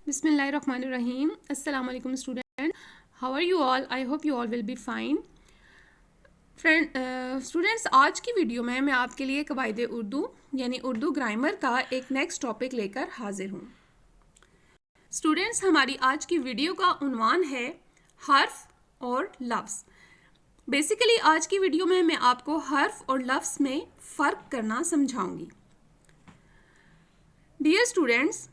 Bismillahirrahmanirrahim. Assalamu alaikum student. How are you all? I hope you all will be fine. Students آج کی video میں آپ کے لیے قواعد اردو یعنی اردو گرامر کا ایک نیکسٹ ٹاپک لے کر حاضر ہوں. اسٹوڈینٹس ہماری آج کی ویڈیو کا عنوان ہے حرف اور لفظ. بیسیکلی آج کی ویڈیو میں آپ کو حرف اور لفظ میں فرق کرنا سمجھاؤں گی. ڈیئر اسٹوڈینٹس،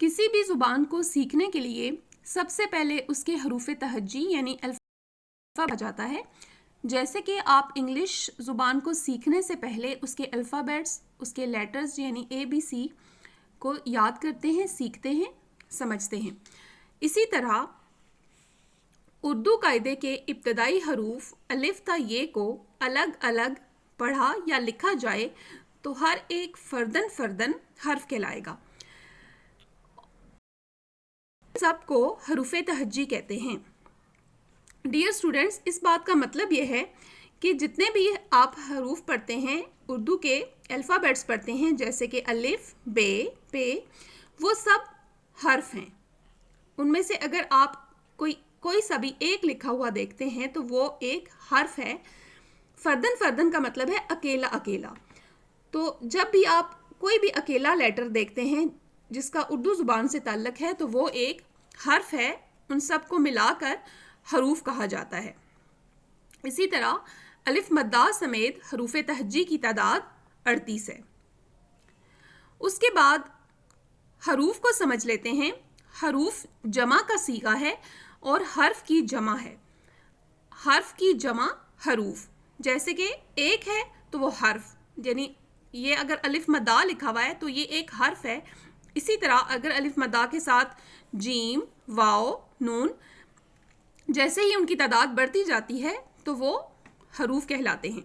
کسی بھی زبان کو سیکھنے کے لیے سب سے پہلے اس کے حروف تہجی یعنی الفا جاتا ہے. جیسے کہ آپ انگلش زبان کو سیکھنے سے پہلے اس کے الفابیٹس، اس کے لیٹرز یعنی ABC کو یاد کرتے ہیں، سیکھتے ہیں، سمجھتے ہیں. اسی طرح اردو قاعدے کے ابتدائی حروف الف تا یہ کو الگ الگ پڑھا یا لکھا جائے تو ہر ایک فردن حرف کہلائے گا. سب کو حروف تہجی کہتے ہیں. ڈیئر اسٹوڈینٹس، اس بات کا مطلب یہ ہے کہ جتنے بھی آپ حروف پڑھتے ہیں، اردو کے الفابیٹس پڑھتے ہیں جیسے کہ الف، بے، پے، وہ سب حرف ہیں. ان میں سے اگر آپ کوئی سا بھی ایک لکھا ہوا دیکھتے ہیں تو وہ ایک حرف ہے. فردن کا مطلب ہے اکیلا اکیلا. تو جب بھی آپ کوئی بھی اکیلا لیٹر دیکھتے ہیں جس کا اردو زبان سے تعلق ہے تو وہ ایک حرف ہے. ان سب کو ملا کر حروف کہا جاتا ہے. اسی طرح الف مدہ سمیت حروف تہجی کی تعداد 38 ہے. اس کے بعد حروف کو سمجھ لیتے ہیں. حروف جمع کا صیغہ ہے اور حرف کی جمع ہے. حرف کی جمع حروف، جیسے کہ ایک ہے تو وہ حرف، یعنی یہ اگر الف مدہ لکھا ہوا ہے تو یہ ایک حرف ہے. اسی طرح اگر الف مدہ کے ساتھ جیم، واو، نون، جیسے ہی ان کی تعداد بڑھتی جاتی ہے تو وہ حروف کہلاتے ہیں.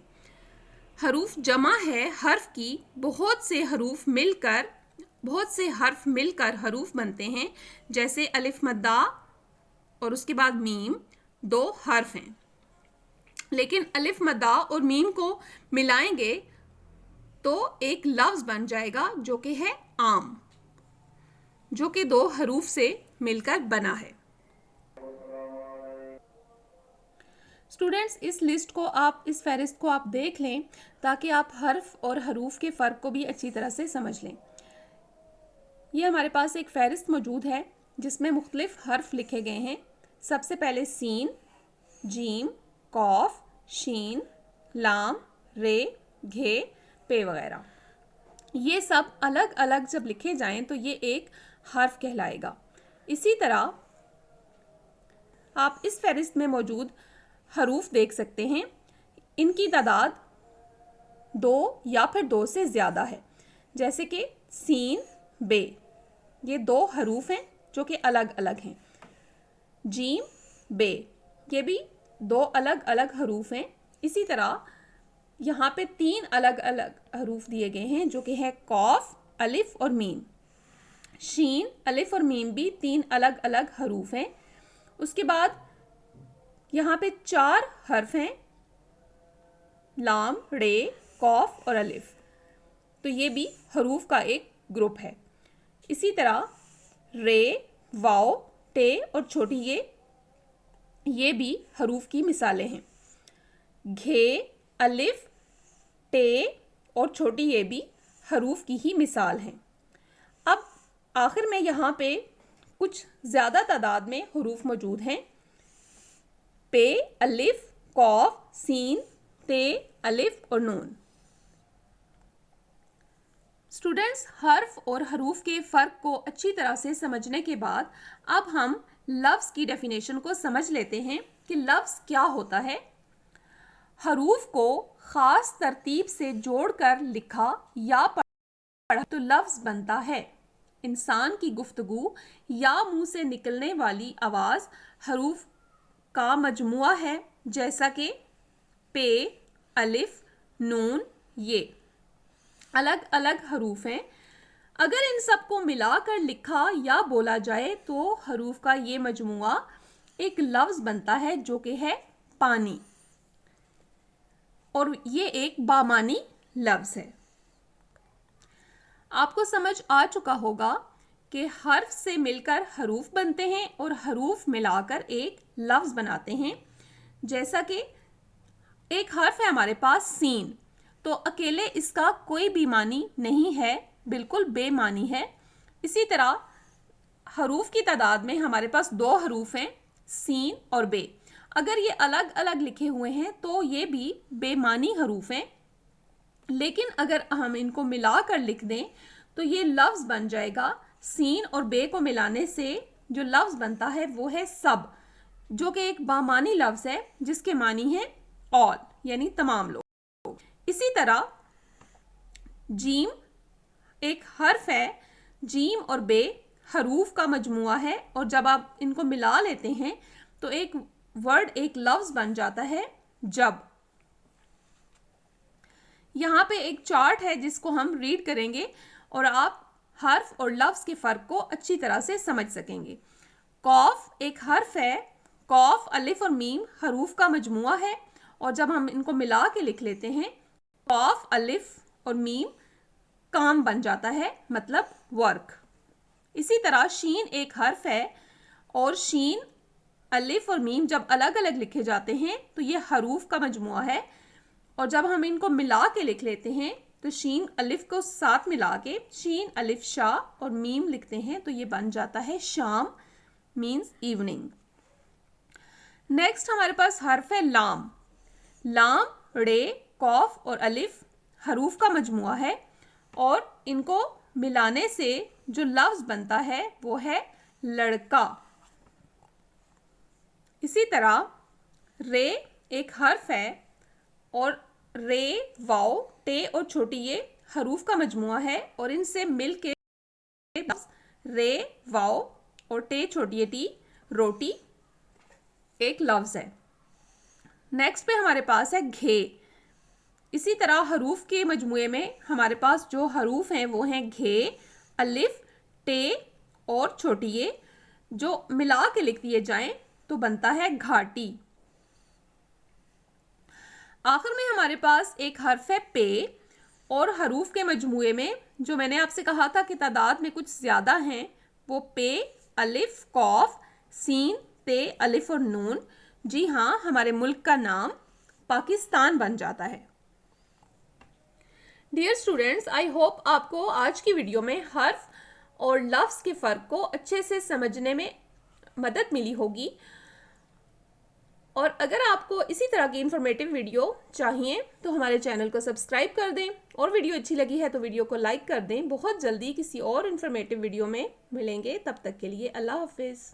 حروف جمع ہے حرف کی. بہت سے حرف مل کر حروف بنتے ہیں. جیسے الف مدہ اور اس کے بعد میم 2 حرف ہیں. لیکن الف مدہ اور میم کو ملائیں گے تو ایک لفظ بن جائے گا جو کہ ہے عام، جو کہ 2 حروف سے مل کر بنا ہے. اسٹوڈینٹس، اس لسٹ کو اس فہرست کو آپ دیکھ لیں تاکہ آپ حرف اور حروف کے فرق کو بھی اچھی طرح سے سمجھ لیں. یہ ہمارے پاس ایک فہرست موجود ہے جس میں مختلف حرف لکھے گئے ہیں. سب سے پہلے سین، جیم، قاف، شین، لام، رے، گھے، پے وغیرہ. یہ سب الگ الگ جب لکھے جائیں تو یہ ایک حرف کہلائے گا. اسی طرح آپ اس فہرست میں موجود حروف دیکھ سکتے ہیں. ان کی تعداد 2 یا پھر 2 سے زیادہ ہے. جیسے کہ سین، بے، یہ 2 حروف ہیں جو کہ الگ الگ ہیں. جیم، بے، یہ بھی 2 الگ الگ حروف ہیں. اسی طرح یہاں پہ 3 الگ الگ حروف دیے گئے ہیں جو کہ ہے قاف، الف اور میم. شین، الف اور میم بھی 3 الگ الگ حروف ہیں. اس کے بعد یہاں پہ 4 حرف ہیں، لام، رے، قاف اور الف. تو یہ بھی حروف کا ایک گروپ ہے. اسی طرح رے، واو، ٹے اور چھوٹی یہ بھی حروف کی مثالیں ہیں. گھے، الف، ٹے اور چھوٹی یہ بھی حروف کی ہی مثال ہیں. اب آخر میں یہاں پہ کچھ زیادہ تعداد میں حروف موجود ہیں. پے، الف، قاف، سین، تے، الف اور نون. اسٹوڈینٹس، حرف اور حروف کے فرق کو اچھی طرح سے سمجھنے کے بعد اب ہم لفظ کی ڈیفینیشن کو سمجھ لیتے ہیں کہ لفظ کیا ہوتا ہے. حروف کو خاص ترتیب سے جوڑ کر لکھا یا پڑھا تو لفظ بنتا ہے. انسان کی گفتگو یا منہ سے نکلنے والی آواز حروف کا مجموعہ ہے. جیسا کہ پے، الف، نون، یہ الگ الگ حروف ہیں. اگر ان سب کو ملا کر لکھا یا بولا جائے تو حروف کا یہ مجموعہ ایک لفظ بنتا ہے جو کہ ہے پانی، اور یہ ایک بامانی لفظ ہے. آپ کو سمجھ آ چکا ہوگا کہ حرف سے مل کر حروف بنتے ہیں اور حروف ملا کر ایک لفظ بناتے ہیں. جیسا کہ ایک حرف ہے ہمارے پاس سین، تو اکیلے اس کا کوئی بھی معنی نہیں ہے، بالکل بے معنی ہے. اسی طرح حروف کی تعداد میں ہمارے پاس 2 حروف ہیں، سین اور بے. اگر یہ الگ الگ لکھے ہوئے ہیں تو یہ بھی بے معنی حروف ہیں، لیکن اگر ہم ان کو ملا کر لکھ دیں تو یہ لفظ بن جائے گا. سین اور بے کو ملانے سے جو لفظ بنتا ہے وہ ہے سب، جو کہ ایک بامانی لفظ ہے جس کے معنی ہے all، یعنی تمام لوگ. اسی طرح جیم ایک حرف ہے، جیم اور بے حروف کا مجموعہ ہے، اور جب آپ ان کو ملا لیتے ہیں تو ایک ورڈ، ایک لفظ بن جاتا ہے جب. یہاں پہ ایک چارٹ ہے جس کو ہم ریڈ کریں گے اور آپ حرف اور لفظ کے فرق کو اچھی طرح سے سمجھ سکیں گے. قاف ایک حرف ہے، قاف، الف اور میم حروف کا مجموعہ ہے، اور جب ہم ان کو ملا کے لکھ لیتے ہیں قاف، الف اور میم کام بن جاتا ہے، مطلب ورک. اسی طرح شین ایک حرف ہے، اور شین، الف اور میم جب الگ الگ لکھے جاتے ہیں تو یہ حروف کا مجموعہ ہے، اور جب ہم ان کو ملا کے لکھ لیتے ہیں تو شین الف کو ساتھ ملا کے شین الف شاہ اور میم لکھتے ہیں تو یہ بن جاتا ہے شام، مینز ایوننگ. نیکسٹ ہمارے پاس حرف ہے لام. لام، رے، قاف اور الف حروف کا مجموعہ ہے، اور ان کو ملانے سے جو لفظ بنتا ہے وہ ہے لڑکا. اسی طرح رے ایک حرف ہے، اور رے، واؤ، ٹے اور چھوٹی یہ حروف کا مجموعہ ہے، اور ان سے مل کے رے، واؤ اور ٹے چھوٹی ٹی، روٹی ایک لفظ ہے. نیکسٹ پہ ہمارے پاس ہے گھے. اسی طرح حروف کے مجموعے میں ہمارے پاس جو حروف ہیں وہ ہیں گھے، الف، ٹے اور چھوٹی یہ، جو ملا کے لکھ دیے جائیں تو بنتا ہے گھاٹی. آخر میں ہمارے پاس ایک حرف ہے پے، اور حروف کے مجموعے میں جو میں نے آپ سے کہا تھا کہ تعداد میں کچھ زیادہ ہیں، وہ پے، الف، قاف، سین، تے، الف اور نون. جی ہاں، ہمارے ملک کا نام پاکستان بن جاتا ہے. ڈیئر اسٹوڈینٹس، آئی ہوپ آپ کو آج کی ویڈیو میں حرف اور لفظ کے فرق کو اچھے سے سمجھنے میں مدد ملی ہوگی. اور اگر آپ کو اسی طرح کی انفارمیٹیو ویڈیو چاہیے تو ہمارے چینل کو سبسکرائب کر دیں، اور ویڈیو اچھی لگی ہے تو ویڈیو کو لائک کر دیں. بہت جلدی کسی اور انفارمیٹیو ویڈیو میں ملیں گے، تب تک کے لیے اللہ حافظ.